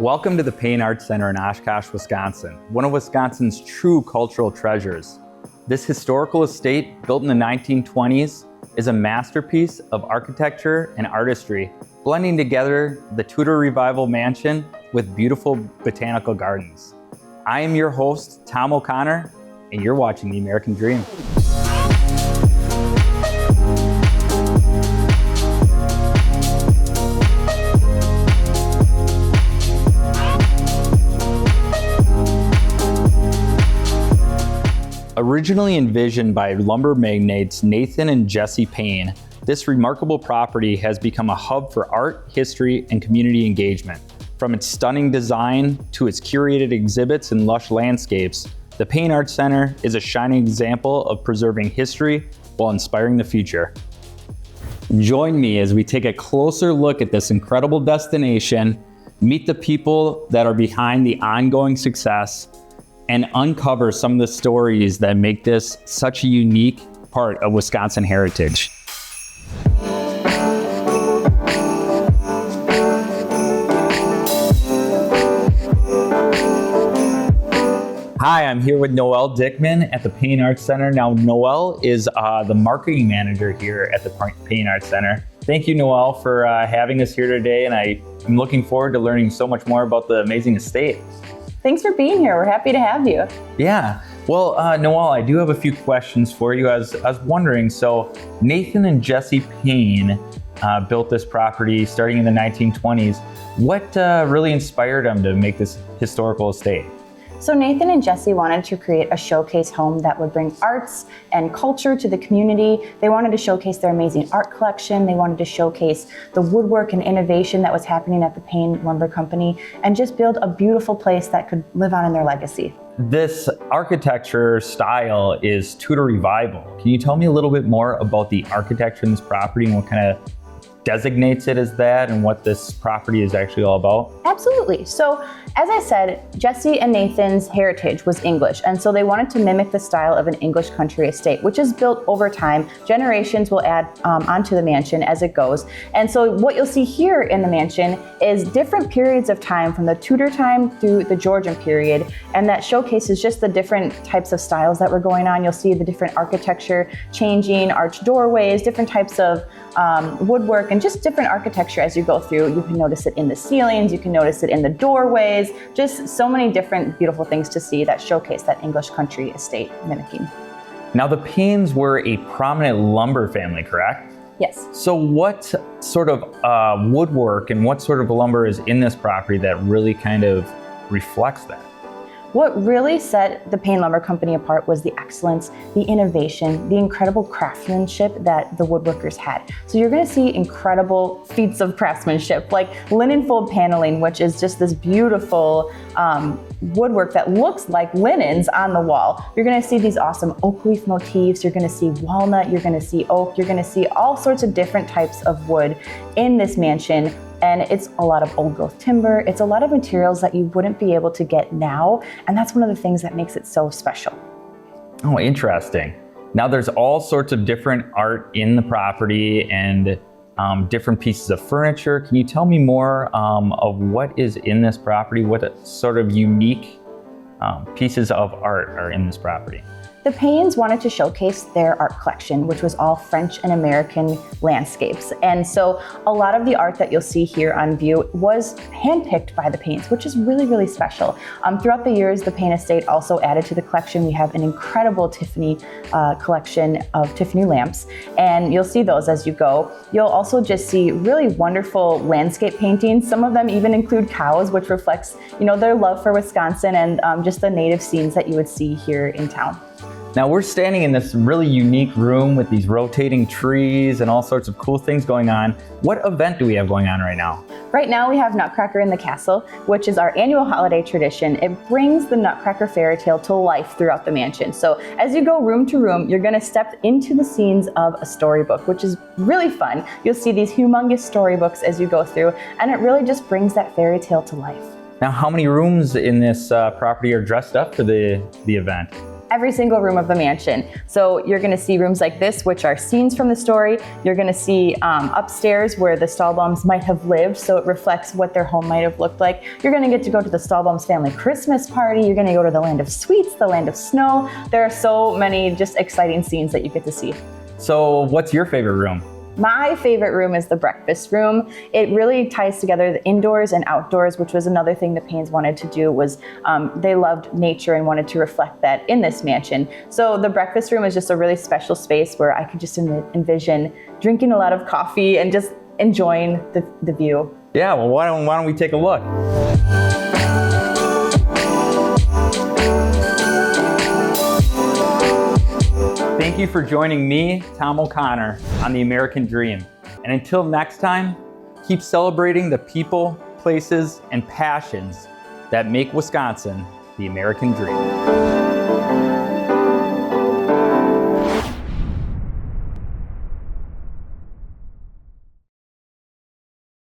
Welcome to the Paine Arts Center in Oshkosh, Wisconsin, one of Wisconsin's true cultural treasures. This historical estate, built in the 1920s, is a masterpiece of architecture and artistry, blending together the Tudor Revival mansion with beautiful botanical gardens. I am your host, Tom O'Connor, and you're watching The American Dream. Originally envisioned by lumber magnates Nathan and Jesse Paine, this remarkable property has become a hub for art, history, and community engagement. From its stunning design to its curated exhibits and lush landscapes, the Paine Arts Center is a shining example of preserving history while inspiring the future. Join me as we take a closer look at this incredible destination, meet the people that are behind the ongoing success, and uncover some of the stories that make this such a unique part of Wisconsin heritage. Hi, I'm here with Noelle Dickman at the Paine Arts Center. Now, Noelle is the marketing manager here at the Paine Arts Center. Thank you, Noelle, for having us here today, and I'm looking forward to learning so much more about the amazing estate. Thanks for being here. We're happy to have you. Yeah. Well, Noelle, I do have a few questions for you. I was wondering, so Nathan and Jesse Paine built this property starting in the 1920s. What really inspired them to make this historical estate? So Nathan and Jesse wanted to create a showcase home that would bring arts and culture to the community. They wanted to showcase their amazing art collection. They wanted to showcase the woodwork and innovation that was happening at the Paine Lumber Company and just build a beautiful place that could live on in their legacy. This architecture style is Tudor Revival. Can you tell me a little bit more about the architecture in this property and what kind of designates it as that and what this property is actually all about? Absolutely. So as I said, Jesse and Nathan's heritage was English, and so they wanted to mimic the style of an English country estate, which is built over time. Generations will add onto the mansion as it goes. And so what you'll see here in the mansion is different periods of time from the Tudor time through the Georgian period, and that showcases just the different types of styles that were going on. You'll see the different architecture changing, arched doorways, different types of woodwork, and just different architecture as you go through. You can notice it in the ceilings, you can notice it in the doorways, just so many different beautiful things to see that showcase that English country estate mimicking. Now, the Paines were a prominent lumber family, correct? Yes. So what sort of woodwork and what sort of lumber is in this property that really kind of reflects that? What really set the Paine Lumber Company apart was the excellence, the innovation, the incredible craftsmanship that the woodworkers had. So you're going to see incredible feats of craftsmanship, like linen fold paneling, which is just this beautiful woodwork that looks like linens on the wall. You're going to see these awesome oak leaf motifs. You're going to see walnut. You're going to see oak. You're going to see all sorts of different types of wood in this mansion. And it's a lot of old growth timber. It's a lot of materials that you wouldn't be able to get now. And that's one of the things that makes it so special. Oh, interesting. Now there's all sorts of different art in the property and different pieces of furniture. Can you tell me more of what is in this property? What sort of unique pieces of art are in this property? The Paines wanted to showcase their art collection, which was all French and American landscapes. And so a lot of the art that you'll see here on view was handpicked by the Paines, which is really, really special. Throughout the years, the Paine estate also added to the collection. We have an incredible Tiffany collection of Tiffany lamps, and you'll see those as you go. You'll also just see really wonderful landscape paintings. Some of them even include cows, which reflects, their love for Wisconsin and just the native scenes that you would see here in town. Now we're standing in this really unique room with these rotating trees and all sorts of cool things going on. What event do we have going on right now? Right now we have Nutcracker in the Castle, which is our annual holiday tradition. It brings the Nutcracker fairy tale to life throughout the mansion. So as you go room to room, you're going to step into the scenes of a storybook, which is really fun. You'll see these humongous storybooks as you go through, and it really just brings that fairy tale to life. Now, how many rooms in this property are dressed up for the event? every single room of the mansion. So you're gonna see rooms like this, which are scenes from the story. You're gonna see upstairs where the Stahlbaums might have lived, so it reflects what their home might have looked like. You're gonna get to go to the Stahlbaums family Christmas party. You're gonna go to the land of sweets, the land of snow. There are so many just exciting scenes that you get to see. So what's your favorite room? My favorite room is the breakfast room. It really ties together the indoors and outdoors, which was another thing the Paines wanted to do. Was they loved nature and wanted to reflect that in this mansion. So the breakfast room is just a really special space where I could just envision drinking a lot of coffee and just enjoying the view. Yeah, well, why don't we take a look? Thank you for joining me, Tom O'Connor, on The American Dream. And until next time, keep celebrating the people, places, and passions that make Wisconsin the American dream.